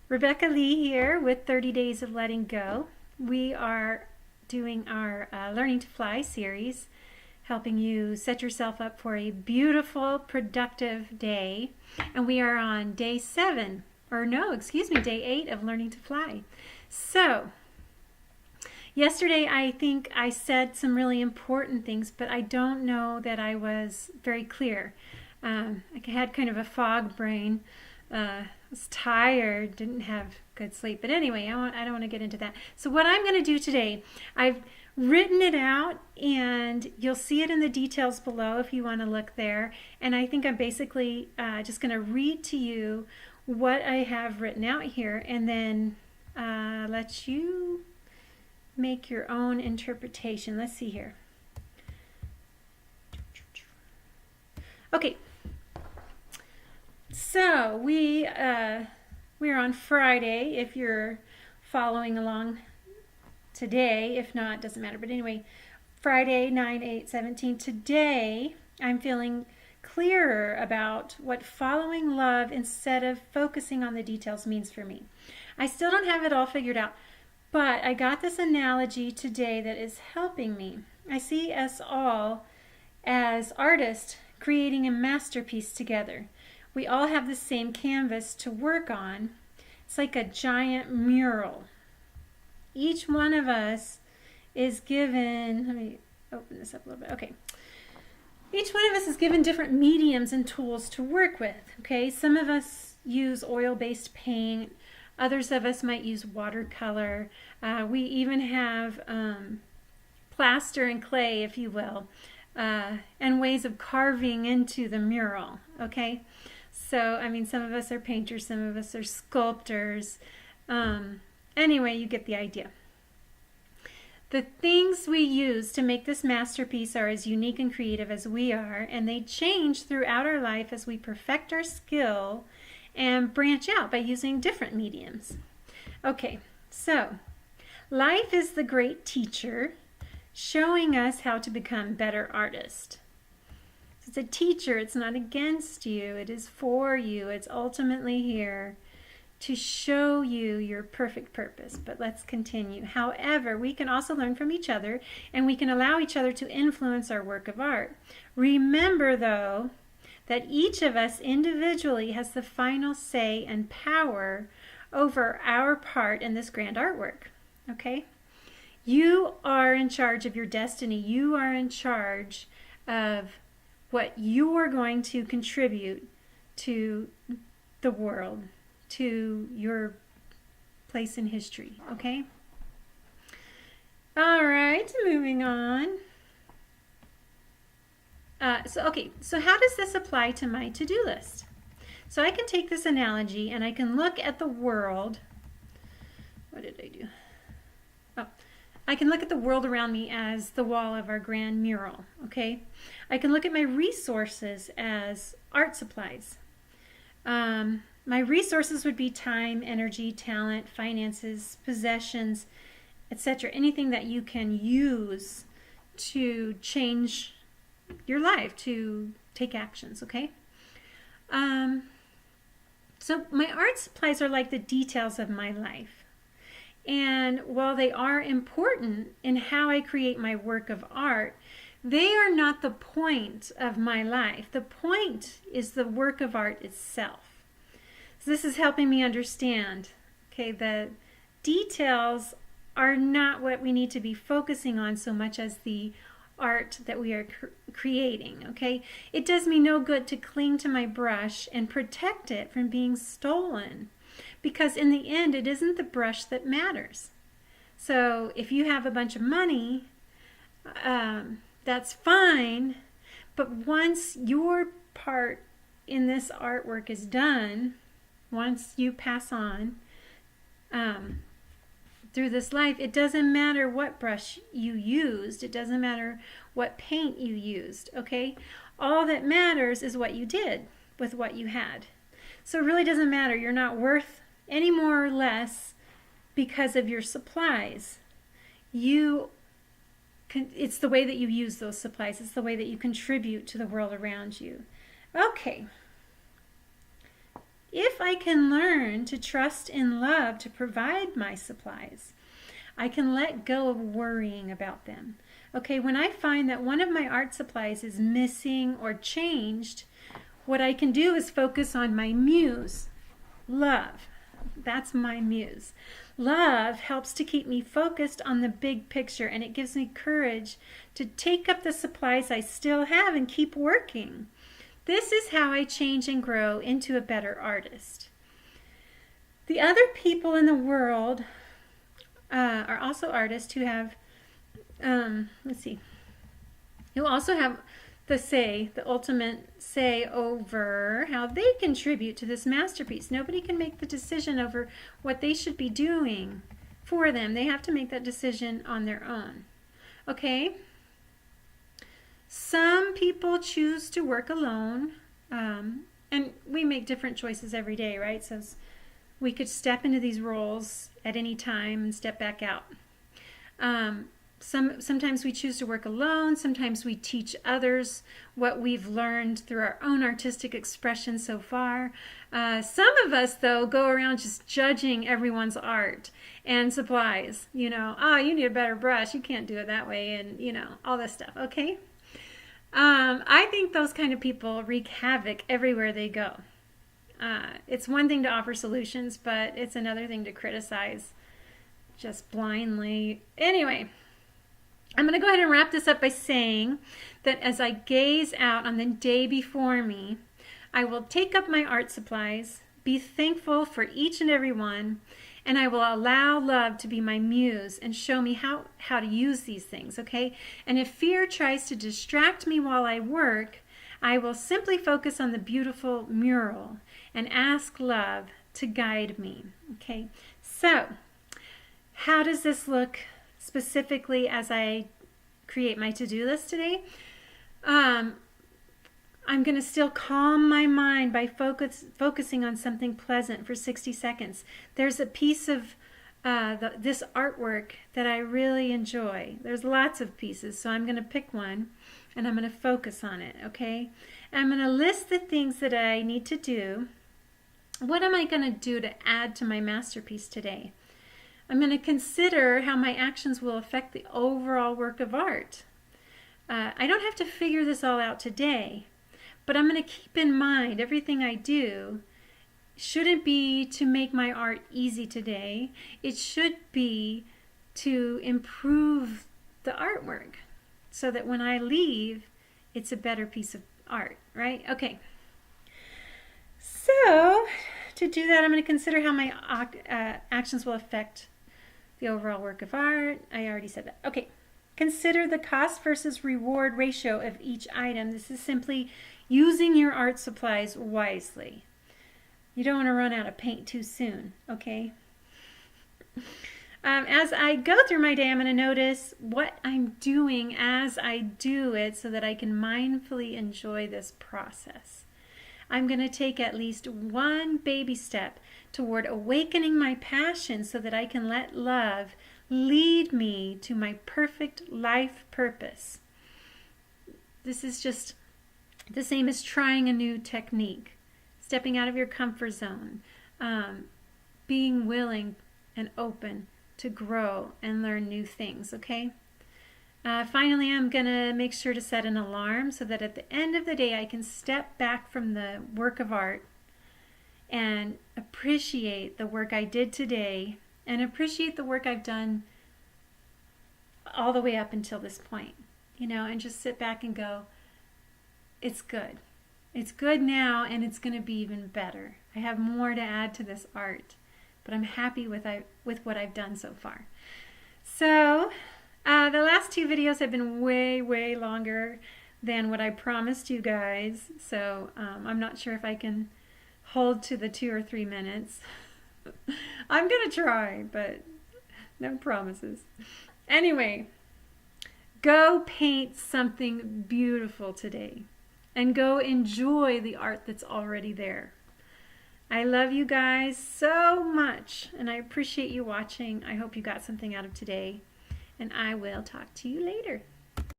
Rebecca Lee here with 30 Days of Letting Go. We are doing our Learning to Fly series, helping you set yourself up for a beautiful, productive day. And we are on day 7, or no, excuse me, day 8 of Learning to Fly. So, yesterday I think I said some really important things, but I don't know that I was very clear. I had kind of a fog brain. Was tired, didn't have good sleep. But anyway, I don't want to get into that. So what I'm going to do today, I've written it out, and you'll see it in the details below if you want to look there. And I think I'm basically just going to read to you what I have written out here, and then let you make your own interpretation. Let's see here. Okay. So we're on Friday if you're following along today. If not, doesn't matter. But anyway, Friday 9/8/17. Today I'm feeling clearer about what following love instead of focusing on the details means for me. I still don't have it all figured out, but I got this analogy today that is helping me. I see us all as artists creating a masterpiece together. We all have the same canvas to work on. It's like a giant mural. Each one of us is given, let me open this up a little bit. Okay. Each one of us is given different mediums and tools to work with. Okay. Some of us use oil-based paint. Others of us might use watercolor. We even have plaster and clay, if you will, and ways of carving into the mural. Okay. So, I mean, some of us are painters, some of us are sculptors. Anyway, you get the idea. The things we use to make this masterpiece are as unique and creative as we are, and they change throughout our life as we perfect our skill and branch out by using different mediums. Okay, so life is the great teacher showing us how to become better artists. It's a teacher. It's not against you. It is for you. It's ultimately here to show you your perfect purpose. But let's continue. However, we can also learn from each other, and we can allow each other to influence our work of art. Remember, though, that each of us individually has the final say and power over our part in this grand artwork. Okay? You are in charge of your destiny. You are in charge of what you are going to contribute to the world, to your place in history, okay? All right, moving on. So how does this apply to my to-do list? So I can take this analogy and I can look at the world. What did I do? Oh. I can look at the world around me as the wall of our grand mural, okay? I can look at my resources as art supplies. My resources would be time, energy, talent, finances, possessions, etc. Anything that you can use to change your life, to take actions, okay? So my art supplies are like the details of my life. And while they are important in how I create my work of art, they are not the point of my life. The point is the work of art itself. So this is helping me understand, okay, the details are not what we need to be focusing on so much as the art that we are creating, okay? It does me no good to cling to my brush and protect it from being stolen, because in the end, it isn't the brush that matters. So if you have a bunch of money, that's fine, but once your part in this artwork is done, once you pass on through this life, it doesn't matter what brush you used. It doesn't matter what paint you used, okay? All that matters is what you did with what you had. So it really doesn't matter. You're not worth any more or less because of your supplies. It's the way that you use those supplies. It's the way that you contribute to the world around you. Okay. If I can learn to trust in love to provide my supplies, I can let go of worrying about them. Okay, when I find that one of my art supplies is missing or changed, what I can do is focus on my muse, love. That's my muse. Love helps to keep me focused on the big picture, and it gives me courage to take up the supplies I still have and keep working. This is how I change and grow into a better artist. The other people in the world are also artists who have, who also have the ultimate say over how they contribute to this masterpiece. Nobody can make the decision over what they should be doing for them. They have to make that decision on their own. Okay? Some people choose to work alone, and we make different choices every day, right? So we could step into these roles at any time and step back out. Sometimes we choose to work alone. Sometimes we teach others what we've learned through our own artistic expression so far. Some of us, though, go around just judging everyone's art and supplies. You need a better brush. You can't do it that way, and, all this stuff, okay? I think those kind of people wreak havoc everywhere they go. It's one thing to offer solutions, but it's another thing to criticize just blindly. Anyway, I'm going to go ahead and wrap this up by saying that as I gaze out on the day before me, I will take up my art supplies, be thankful for each and every one, and I will allow love to be my muse and show me how to use these things, okay? And if fear tries to distract me while I work, I will simply focus on the beautiful mural and ask love to guide me, okay? So, how does this look specifically as I create my to-do list today? I'm going to still calm my mind by focusing on something pleasant for 60 seconds. There's a piece of this artwork that I really enjoy. There's lots of pieces, so I'm going to pick one and I'm going to focus on it, okay? And I'm going to list the things that I need to do. What am I going to do to add to my masterpiece today? I'm going to consider how my actions will affect the overall work of art. I don't have to figure this all out today, but I'm going to keep in mind everything I do shouldn't be to make my art easy today. It should be to improve the artwork so that when I leave, it's a better piece of art, right? Okay. So, to do that, I'm going to consider how my actions will affect the overall work of art. I already said that. Okay. Consider the cost versus reward ratio of each item. This is simply using your art supplies wisely. You don't want to run out of paint too soon, okay? As I go through my day, I'm going to notice what I'm doing as I do it so that I can mindfully enjoy this process. I'm going to take at least one baby step toward awakening my passion so that I can let love lead me to my perfect life purpose. This is just the same as trying a new technique, stepping out of your comfort zone, being willing and open to grow and learn new things, okay? Finally, I'm going to make sure to set an alarm so that at the end of the day I can step back from the work of art and appreciate the work I did today and appreciate the work I've done all the way up until this point, and just sit back and go, it's good. It's good now, and it's going to be even better. I have more to add to this art, but I'm happy with what I've done so far. So, the last two videos have been way, way longer than what I promised you guys, so I'm not sure if I can hold to the 2 or 3 minutes. I'm going to try, but no promises. Anyway, go paint something beautiful today and go enjoy the art that's already there. I love you guys so much, and I appreciate you watching. I hope you got something out of today, and I will talk to you later.